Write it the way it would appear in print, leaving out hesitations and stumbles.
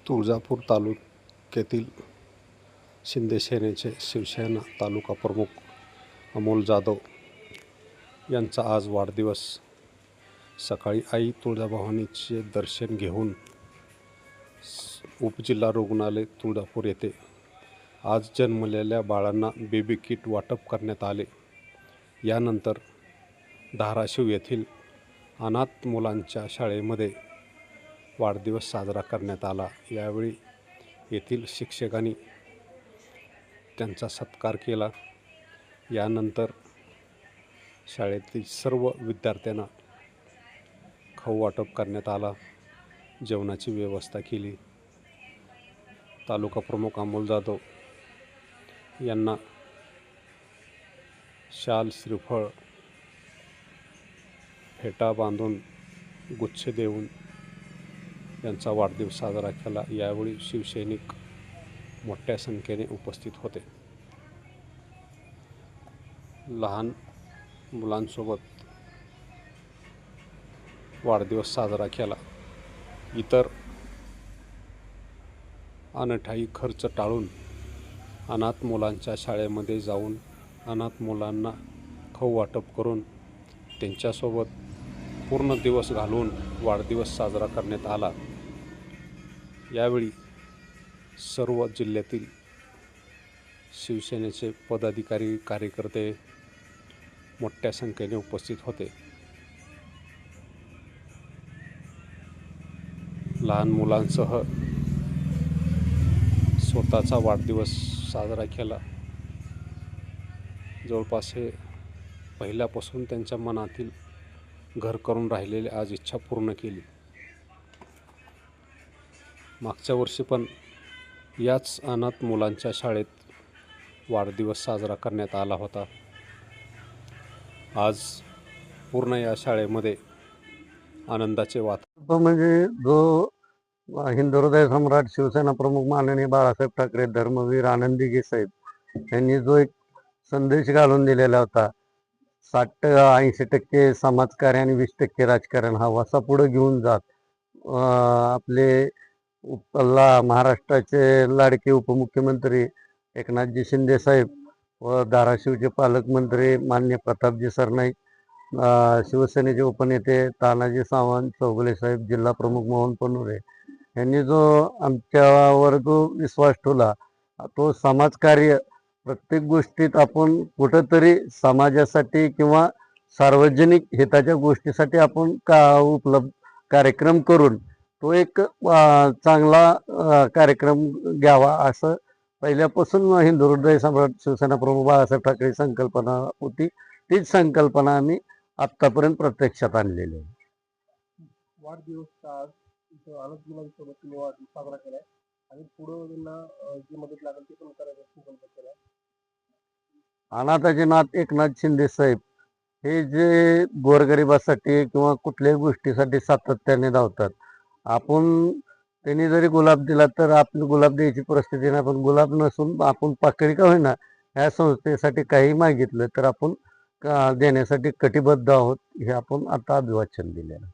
तुळजापूर तालुक्यातील शिंदे सेनेचे शिवसेना तालुका प्रमुख अमोल जाधव यांचा आज वाढदिवस. सकाळी आई तुळजाभवानीचे दर्शन घेऊन उपजिल्हा रुग्णालय तुळजापूर येथे आज जन्मलेल्या बाळांना बेबी किट वाटप करण्यात आले. यानंतर धाराशिव येथील अनाथ मुलांच्या शाळेमध्ये वाढदिवस साजरा करण्यात आला. यावेळी येथील शिक्षकांनी त्यांचा सत्कार केला. यानंतर शाळेतील सर्व विद्यार्थ्यांना खाऊ वाटप करण्यात आला. जेवणाची व्यवस्था केली. तालुका प्रमुख अमोल जाधव यांना शाल, श्रीफळ, फेटा बांधून गुच्छ देऊन यांचा वाढदिवस साजरा केला. यावेळी शिवसैनिक मोठ्या संख्येने उपस्थित होते. लहान मुलांसोबत वाढदिवस साजरा केला. इतर अनठाई खर्च टाळून अनाथ मुलांच्या शाळेमध्ये जाऊन अनाथ मुलांना खाऊ वाटप करून त्यांच्यासोबत पूर्ण दिवस घालवून वाढदिवस साजरा करण्यात आला. यावेळी सर्व जिल्ह्यातील शिवसेनेचे पदाधिकारी, कार्यकर्ते मोठ्या संख्येने उपस्थित होते. लहान मुलांसह स्वतःचा वाढदिवस साजरा केला. जवळपास हे पहिल्यापासून त्यांच्या मनातील घर करून राहिलेली आज इच्छा पूर्ण केली. मागच्या वर्षी पण याच अनाथ मुलांच्या शाळेत वाढदिवस साजरा करण्यात आला होता. आज पूर्ण या शाळेमध्ये आनंदाचे वातावरण. म्हणजे जो हिंदू हृदय सम्राट शिवसेना प्रमुख माननीय बाळासाहेब ठाकरे धर्मवीर आनंदीगे साहेब यांनी जो एक संदेश घालून दिलेला होता, 60-80% समाजकार्य आणि 20% राजकारण, हा वसा पुढे घेऊन जात आपले महाराष्ट्राचे लाडके उपमुख्यमंत्री एकनाथजी शिंदे साहेब व धाराशिवचे पालकमंत्री मान्य प्रतापजी सरनाईक, शिवसेनेचे उपनेते तानाजी सावंत, चौगुले साहेब, जिल्हा प्रमुख मोहन पनुरे यांनी जो आमच्यावर जो विश्वास ठेवला, तो समाजकार्य प्रत्येक गोष्टीत आपण कुठंतरी समाजासाठी किंवा सार्वजनिक हिताच्या गोष्टीसाठी आपण उपलब्ध कार्यक्रम करून तो एक चांगला कार्यक्रम घ्यावा असं पहिल्यापासून हिंदू हृदय सम्राट शिवसेना प्रमुख बाळासाहेब ठाकरे संकल्पना होती. तीच संकल्पना आम्ही आत्तापर्यंत प्रत्यक्षात आणलेली आहे. वाढदिवस आज अनाथ मुलांसोबत तुम्ही वाढदिवस साजरा केलाय आणि पुढे त्यांना जी मदत लागेल ती पण करायचा संकल्प केलाय. अनाथाचे नाथ एकनाथ शिंदे साहेब हे जे गोरगरिबासाठी किंवा कुठल्याही गोष्टीसाठी सातत्याने धावतात. आपण त्यांनी जरी गुलाब दिला तर आपली गुलाब द्यायची परिस्थिती नाही, पण गुलाब नसून आपण पाकळी का होईना ह्या संस्थेसाठी काही मागितलं तर आपण देण्यासाठी कटिबद्ध आहोत. हे आपण आता अभिवाचन दिलेलं.